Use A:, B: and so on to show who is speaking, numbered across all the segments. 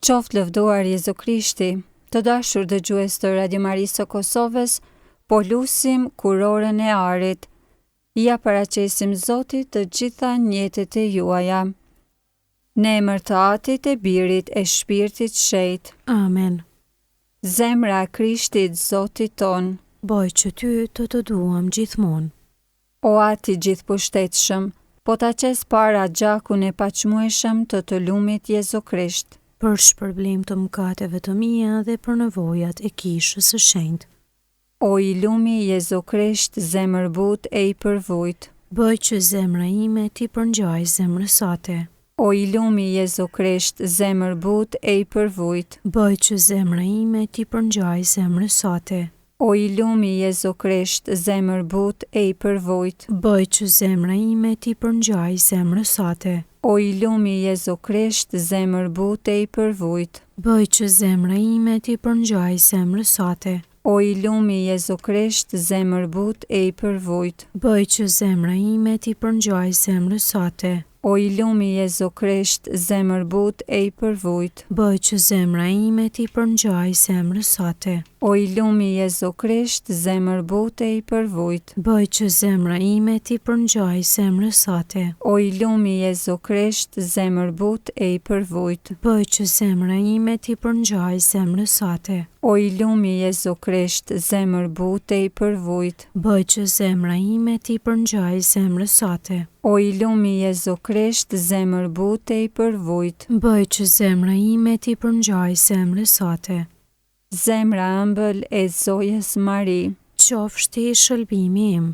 A: Qoftë lëvduar Jezu Krishti, të dashur dëgjues të Radio Marisë së Kosovës, po lusim kurorën e arit. Ja paraqesim Zotit të gjitha njetet e juaja. Në emër të Atit e Birit e Shpirtit Shenjtë.
B: Amen.
A: Zemra e Krishtit Zotit ton.
B: Boj që ty të duam gjithmonë.
A: O Ati gjithëpushtetshëm, po ta qes para gjakun e paqmueshëm të lumit Jezu Krisht.
B: Për shpërblim të mëkateve të mia dhe për nevojat e kishës së shenjtë.
A: O i lumi Jezu Krisht, zemër butë e i përvujt.
B: Bëj që zemra ime ti përngjaj zemrës sate.
A: O i lumi Jezu Krisht, zemër butë e i përvujt.
B: Bëj që zemra ime ti përngjaj zemrës sate.
A: O i lumi Jezu Krisht, zemër butë e i përvujt.
B: Bëj që zemra ime ti përngjaj zemrës sate.
A: O i lumi Jezu Krisht, zemër butë e i përvujt.
B: Bëj që zemra ime ti përngjaj zemrës sate.
A: O i lumi Jezu Krisht, zemër butë e i përvujt.
B: Bëj që zemra ime ti përngjaj zemrës sate.
A: O i lumi Jezu Krisht, zemër butë e i përvujt.
B: Bëj që zemra ime ti përngjaj zemrës sate.
A: O i lumi Jezu Krisht, zemër butë e i përvujt.
B: Bëj që zemra ime ti përngjaj zemrës sate.
A: O i lumi Jezu Krisht, zemër butë e i përvujt.
B: Bëj që zemra ime ti përngjaj zemrës sate.
A: O i lumi Jezu Krisht, zemër butë e i përvujt.
B: Bëj që zemra ime ti përngjaj zemrës sate.
A: O i lumi Jezu Krisht, zemër butë e i përvujt.
B: Bëj që zemra ime ti përngjaj zemrës sate.
A: Zemra ëmbël e Zojës Mari.
B: Qofshti shëlbimi im.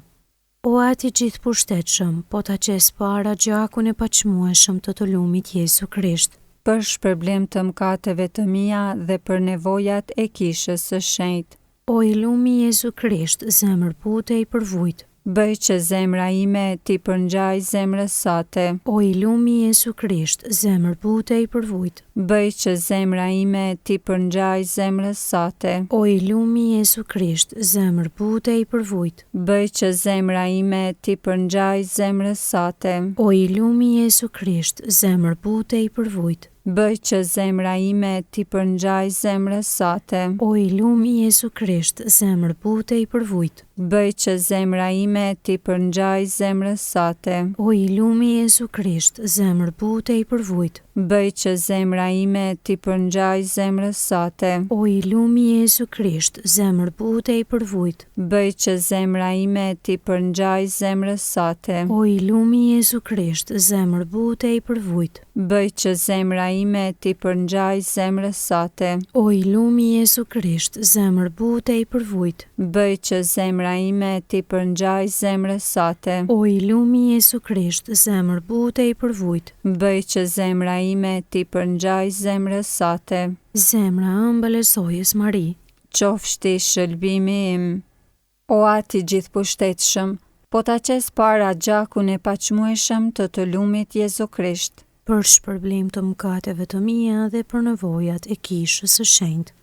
B: O Ati gjithëpushtetshëm, po ta qes para gjakun e paqmueshëm të lumit Jezu Krisht.
A: Për shpërblim të mëkateve të mia dhe për nevojat e kishës së shenjtë.
B: O i lumi Jezu Krisht, zemër butë e i përvujt.
A: Bëj që zemra ime ti përngjaj zemrës sate.
B: O i lumi Jezu Krisht, zemër butë e i përvujt.
A: Bëj që zemra ime ti përngjaj zemrës sate.
B: O i lumi Jezu Krisht, zemër butë e i përvujt.
A: Bëj që zemra ime ti përngjaj zemrës sate.
B: O i lumi Jezu Krisht, zemër butë e i përvujt.
A: Bëj që zemra ime ti përngjaj zemrës sate.
B: O i lumi Jezu Krisht, zemër butë e i përvujt.
A: Bëj që zemra ime ti përngjaj zemrës sate.
B: O i lumi Jezu Krisht, zemër butë e i përvujt.
A: Bëj që zemra ime ti përngjaj zemrës sate.
B: O i lumi Jezu Krisht, zemër butë e i përvujt.
A: Bëj që zemra ime ti përngjaj zemrës sate.
B: O i lumi Jezu Krisht, zemër butë e i përvujt.
A: Bëj që zemra ime ti përngjaj zemrës sate.
B: O i lumi Jezu Krisht, zemër butë e i përvujt.
A: Bëj që zemra ime ti përngjaj zemrës sate.
B: O i lumi Jezu Krisht, zemër butë e i përvujt.
A: Bëj që zemra ime ti përngjaj zemrës sate.
B: Zemra ëmbël e Zojës Mari.
A: Qofshti shëlbimi im. O Ati gjithëpushtetshëm, po ta qes para gjakun e paqmueshëm të lumit Jezu Krisht.
B: Për shpërblim të mëkateve të mia dhe për nevojat e kishës së shenjtë.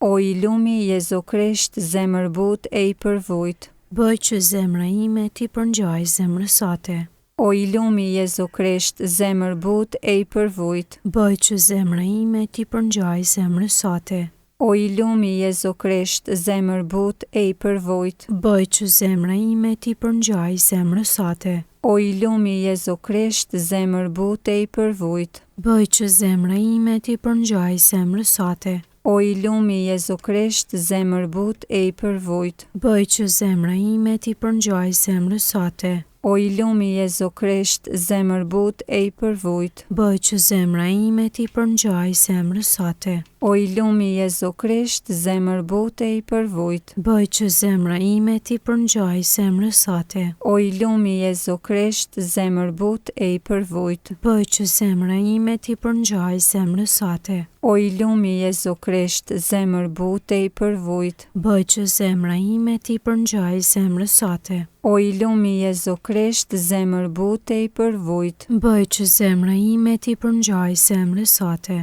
A: O i lumi Jezu Krisht, zemër butë e i përvujt.
B: Bëj që zemra ime ti përngjaj zemrës sate.
A: O i lumi Jezu Krisht, zemër butë e i përvujt.
B: Bëj që zemra ime ti përngjaj zemrës sate.
A: O i lumi Jezu Krisht, zemër butë e i përvujt.
B: Bëj që zemra ime ti përngjaj zemrës sate.
A: O i lumi Jezu Krisht, zemër butë e i përvujt.
B: Bëj që zemra ime ti përngjaj zemrës sate.
A: O i lumi Jezu Krisht, zemër butë e i përvujt.
B: Bëj që zemra ime ti përngjaj zemrës sate.
A: O i lumi Jezu Krisht, zemër butë e i përvujt.
B: Bëj që zemra ime ti përngjaj zemrës sate.
A: O i lumi Jezu Krisht, zemër butë e i përvujt.
B: Bëj që zemra ime ti përngjaj zemrës sate.
A: O i lumi Jezu Krisht, zemër butë e i përvujt.
B: Bëj që zemra ime ti përngjaj zemrës sate.
A: O i lumi Jezu Krisht, zemër butë e i përvujt.
B: Bëj që zemra ime ti përngjaj zemrës sate.
A: O i lumi Jezu Krisht, zemër butë e i përvujt.
B: Bëj që zemra ime ti përngjaj zemrës sate.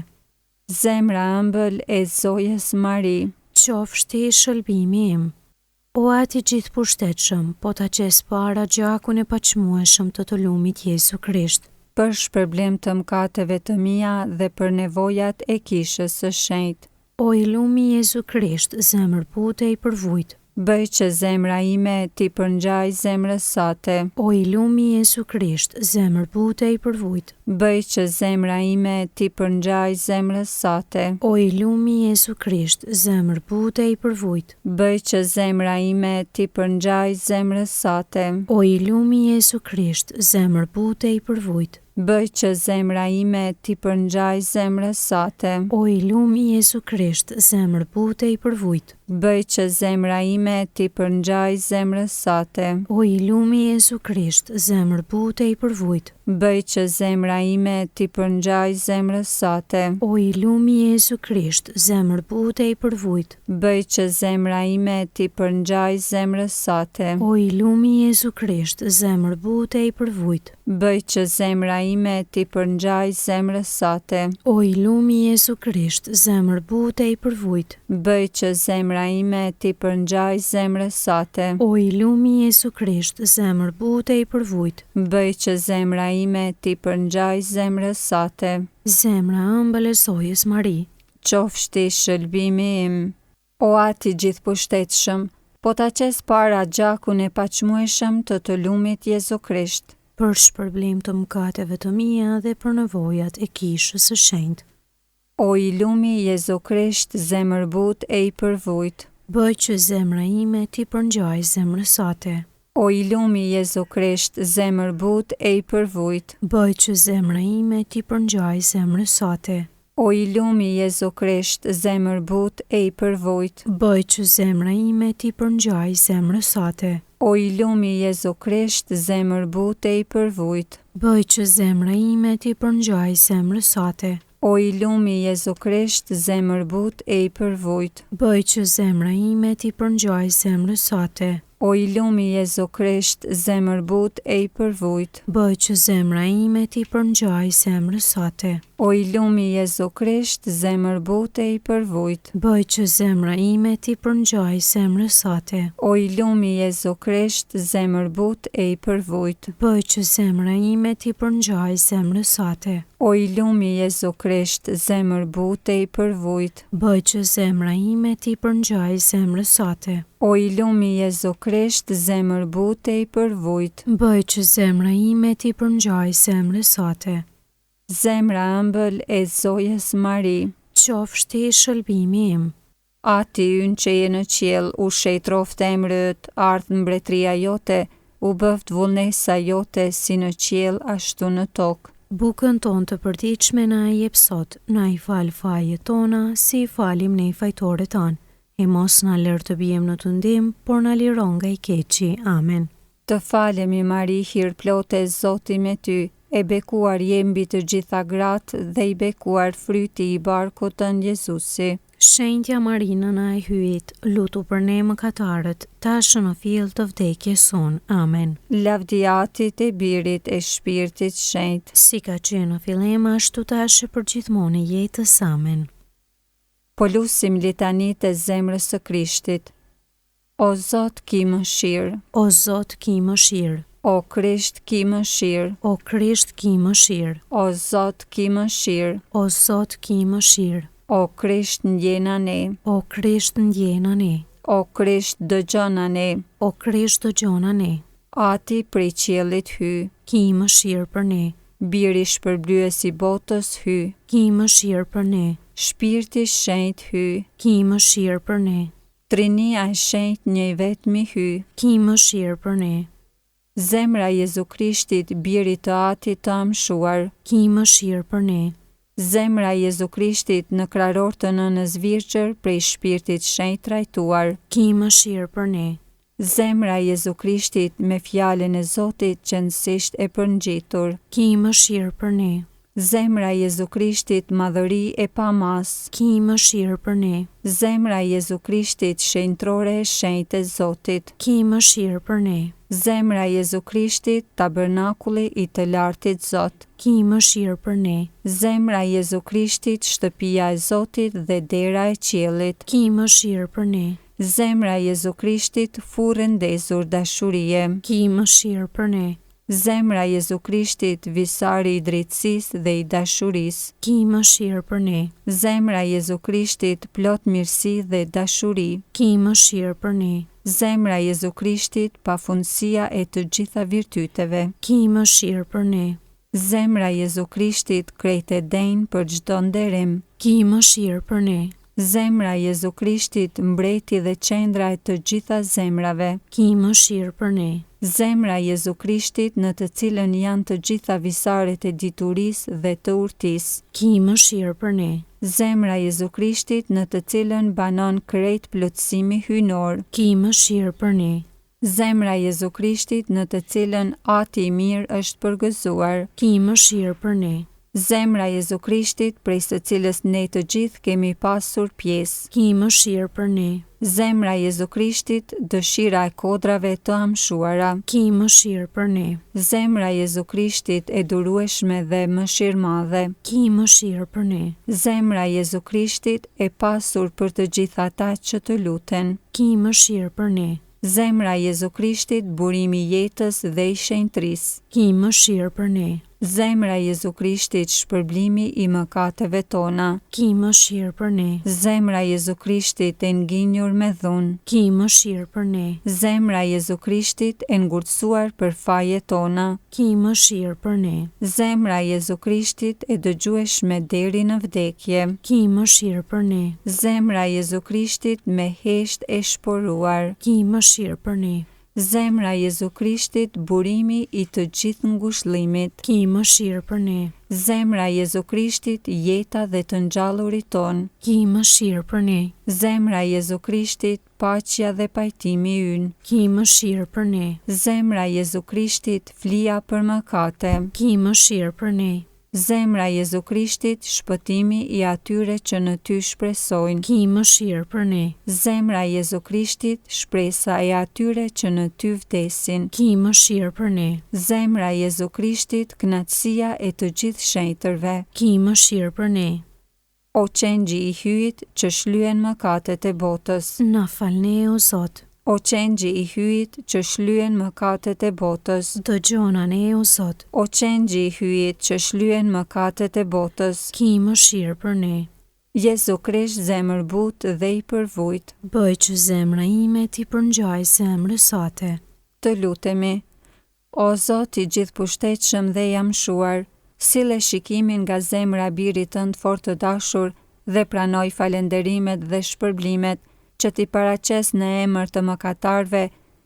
A: Zemra ëmbël e Zojës Mari.
B: Qofshti shëlbimi im. O Ati gjithëpushtetshëm, po ta qes para gjakun e paqmueshëm të lumit Jezu Krisht.
A: për shpërblim të mëkateve të mia dhe për nevojat e kishës së shenjtë.
B: O i lumi Jezu Krisht, zemër butej për vujt.
A: Bëj që zemra ime t'i përngjaj zemrës sate.
B: O i lumi Jezu Krisht, zemër butej për vujt.
A: Bëj që zemra ime t'i përngjaj zemrës sate.
B: O i lumi Jezu Krisht, zemër butej për vujt.
A: Bëj që zemra ime t'i përngjaj zemrës sate.
B: O i lumi Jezu Krisht, zemër butej për vujt.
A: Bëj që zemra ime t'i përngjaj zemrës sate.
B: O i lumi Jezu Krisht, zemër butej për vujt.
A: Bëj që zemra ime t'i përngjaj zemrës sate.
B: O i lumi Jezu Krisht, zemër butej për vujt.
A: Bëj që zemra ime t'i përngjaj zemrës sate.
B: O i lumi Jezu Krisht, zemër butej për vujt.
A: Bëj që zemra ime t'i përngjaj zemrës sate.
B: O i lumi Jezu Krisht, zemër butej për vujt.
A: Bëj që zemra ime t'i përngjaj zemrës sate.
B: O i lumi Jezu Krisht, zemër butej për vujt.
A: Bëj që zemra ime t'i përngjaj zemrës sate.
B: O i lumi Jezu Krisht, zemër butej për vujt.
A: Bëj që zemra ime t'i përngjaj zemrës sate.
B: Zemra ëmbël e Zojës Mari.
A: Qofshti shëlbimi im. O Ati gjithëpushtetshëm, po ta qes para gjakun e paqmueshëm të lumit Jezu Krisht,
B: për shpërblim të mëkateve të mia dhe për nevojat e kishës së shenjtë.
A: O i lumi Jezu Krisht, zemër but e i përvujt.
B: Bëj që zemra ime t'i përngjaj zemrës sate.
A: O i lumi Jezu Krisht, zemër but e i përvujt.
B: Bëj që zemra ime t'i përngjaj zemrës sate.
A: O i lumi Jezu Krisht, zemër but e i përvujt.
B: Bëj që zemra ime t'i përngjaj zemrës sate.
A: O i lumi Jezu Krisht, zemër but e i përvujt.
B: Bëj që zemra ime t'i përngjaj zemrës sate.
A: O i lumi Jezu Krisht, zemër but e i përvujt.
B: Bëj që zemra ime t'i përngjaj zemrës sate.
A: O i lumi Jezu Krisht, zemër but e i përvujt.
B: Bëj që zemra ime t'i përngjaj zemrës sate.
A: O i lumi Jezu Krisht, zemër but e i përvujt.
B: Bëj që zemra ime t'i përngjaj zemrës sate.
A: O i lumi Jezu Krisht, zemër but e i përvujt.
B: Bëj që zemra ime t'i përngjaj zemrës sate.
A: O i lumi Jezu Krisht, zemër but e i përvujt.
B: Bëj që zemra ime t'i përngjaj zemrës sate.
A: O i lumi Jezu Krisht, zemër but e i përvujt.
B: Bëj që zemra ime t'i përngjaj zemrës sate.
A: Zemra ëmbël e Zojës Mari.
B: Qofshti shëlbimi im.
A: Ati ynë që je në qiell, u shejtroft emrët, ardh mbretëria jote, u bëft vullnesa jote si në qiell ashtu në tokë.
B: Bukën tonë të përditshme na i jep sot, na i fal fajet tona, si i falim ne fajtorët tanë. E mos na lër të bijem në të ndim, por na liron nga i keqi. Amen.
A: Të falemi Mari, hir plote, Zoti me ty, e bekuar je mbi të gjitha gratë dhe i bekuar fryti i barkut tënd Jezusi.
B: Shenjtja Marina na e hyjit, lutu për ne mëkatarët, tashë në fill të vdekjes son. Amen.
A: Lavdia Atit e Birit e Shpirtit Shenjtë,
B: si ka qenë në fillim ashtu tashë për gjithmonë e jetës. Amen.
A: Po lusim litanitë e zemrës së Krishtit. O Zot, ki mëshirë.
B: O Zot, ki mëshirë.
A: O Krisht, ki mëshirë.
B: O Krisht, ki mëshirë.
A: O Zot, ki mëshirë.
B: O Zot, ki mëshirë.
A: O Krisht, ndjena ne.
B: O Krisht, ndjena ne.
A: O Krisht, dëgjona ne.
B: O Krisht, dëgjona ne.
A: Ati prej qiellit hy.
B: Ki mëshirë për ne.
A: Biri shpërblyes i botës hy.
B: Ki mëshirë për ne.
A: Shpirti Shenjtë hy.
B: Ki mëshirë për ne.
A: Trinia e Shenjtë një vetmi hy.
B: Ki mëshirë për ne.
A: Zemra Jezu Krishtit, biri të Atit të amshuar.
B: Ki mëshirë për ne.
A: Zemra Jezu Krishtit në kraror të Nënës Virgjër prej Shpirtit Shenjtë trajtuar.
B: Ki mëshirë për ne.
A: Zemra Jezu Krishtit me fjalën e Zotit qëndësisht e përngjitur.
B: Ki mëshirë për ne.
A: Zemra Jezu Krishtit madhëri e pamas.
B: Ki mëshirë për ne.
A: Zemra Jezu Krishtit shenjtrore e shenjtë e Zotit.
B: Ki mëshirë për ne.
A: Zemra Jezu Krishtit tabernakulli i të lartit Zot.
B: Ki mëshirë për ne.
A: Zemra Jezu Krishtit shtëpia e Zotit dhe dera e qiellit.
B: Ki mëshirë për ne.
A: Zemra Jezu Krishtit furrë ndezur dashurie.
B: Ki mëshirë për ne.
A: Zemra e Jezu Krishtit, visari i drejtësisë dhe i dashurisë.
B: Ki mëshirë për ne.
A: Zemra e Jezu Krishtit, plot mirësi dhe dashuri.
B: Ki mëshirë për ne.
A: Zemra e Jezu Krishtit, pafundësia e të gjitha virtyteve.
B: Ki mëshirë për ne.
A: Zemra e Jezu Krishtit, krejt e denjë për çdo nderim.
B: Ki mëshirë për ne.
A: Zemra e Jezu Krishtit, mbreti dhe qendra e të gjitha zemrave.
B: Ki mëshirë për ne.
A: Zemra e Jezu Krishtit, në të cilën janë të gjitha visaret e diturisë dhe të urtisë.
B: Ki mëshirë për ne.
A: Zemra e Jezu Krishtit, në të cilën banon krejt plotësimi hyjnor.
B: Ki mëshirë për ne.
A: Zemra e Jezu Krishtit, në të cilën ati i mirë është përgëzuar.
B: Ki mëshirë për ne.
A: Zemra e Jezu Krishtit, prej së cilës ne të gjithë kemi pasur pjesë.
B: Ki mëshirë për ne.
A: Zemra e Jezu Krishtit, dëshira e kodrave të amshuara.
B: Ki mëshirë për ne.
A: Zemra e Jezu Krishtit, e durueshme dhe mëshirëmadhe.
B: Ki mëshirë për ne.
A: Zemra e Jezu Krishtit, e pasur për të gjithë ata që të luten.
B: Ki mëshirë për ne.
A: Zemra e Jezu Krishtit, burimi i jetës dhe i shenjtërisë.
B: Ki mëshirë për ne.
A: Zemra e Jezu Krishtit, shpërblimi i mëkateve tona.
B: Ki mëshirë për ne.
A: Zemra e Jezu Krishtit, e ngjinjur me dhunë.
B: Ki mëshirë për ne.
A: Zemra e Jezu Krishtit, e ngurtësuar për fajet tona.
B: Ki mëshirë për ne.
A: Zemra e Jezu Krishtit, e dëgjueshme deri në vdekje.
B: Ki mëshirë për ne.
A: Zemra e Jezu Krishtit, me hesht e shporuar.
B: Ki mëshirë për ne.
A: Zemra e Jezu Krishtit, burimi i të gjithë ngushëllimit.
B: Ki mëshirë për ne.
A: Zemra e Jezu Krishtit, jeta dhe të ngjallurit ton.
B: Ki mëshirë për ne.
A: Zemra e Jezu Krishtit, paqja dhe pajtimi ynë.
B: Ki mëshirë për ne.
A: Zemra e Jezu Krishtit, flija për mëkate.
B: Ki mëshirë për ne.
A: Zemra e Jezu Krishtit, shpëtimi i atyre që në ty shpresojnë.
B: Ki mëshirë për ne.
A: Zemra e Jezu Krishtit, shpresa e atyre që në ty vdesin.
B: Ki mëshirë për ne.
A: Zemra e Jezu Krishtit, kënaqësia e të gjithë shenjtërve.
B: Ki mëshirë për ne.
A: O qengji i hyjit që shlyen mëkatet e botës.
B: Na fal ne, o Zot.
A: O qengji i hyjit që shlyen mëkatet e botës.
B: Dëgjona ne, o Zot.
A: O qengji i hyjit që shlyen mëkatet e botës.
B: Ki mëshirë për ne.
A: Jezu Krisht, zemër butë dhe i përvujt.
B: Bëj që zemra ime ti përngjaj zemrës sate.
A: Të lutemi. O Zot i gjithëpushtetshëm dhe i amshuar, sille shikimin nga zemra birit tënd fort të dashur dhe pranoj falenderimet dhe shpërblimet që ti paraqes në emër të mëkatarve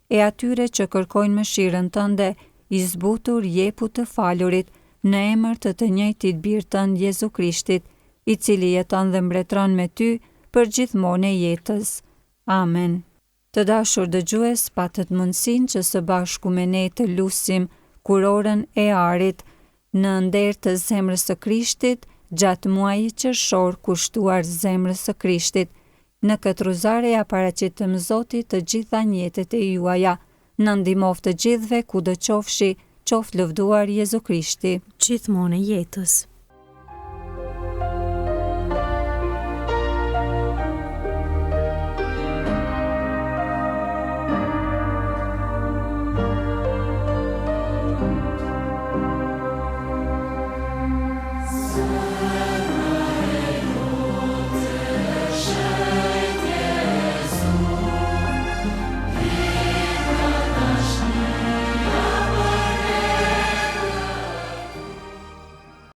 A: e atyre që kërkojnë mëshirën tënde, i zbutur jepu të falurit në emër të të njëjtit bir tënd Jezu Krishtit, i cili jeton dhe mbretëron me ty për gjithmonë e jetës. Amen. Të dashur dëgjues, patët mundësinë që së bashku me ne të lusim kurorën e arit në nder të zemrës së Krishtit gjatë muajit qershor kushtuar zemrës së Krishtit. Në këtë rozare ja paraqitëm Zotit të gjitha njetet e juaja, në ndihmoft të gjithëve kudo qofshi, qoftë lëvduar Jezu Krishti.
B: Gjithmonë e jetës.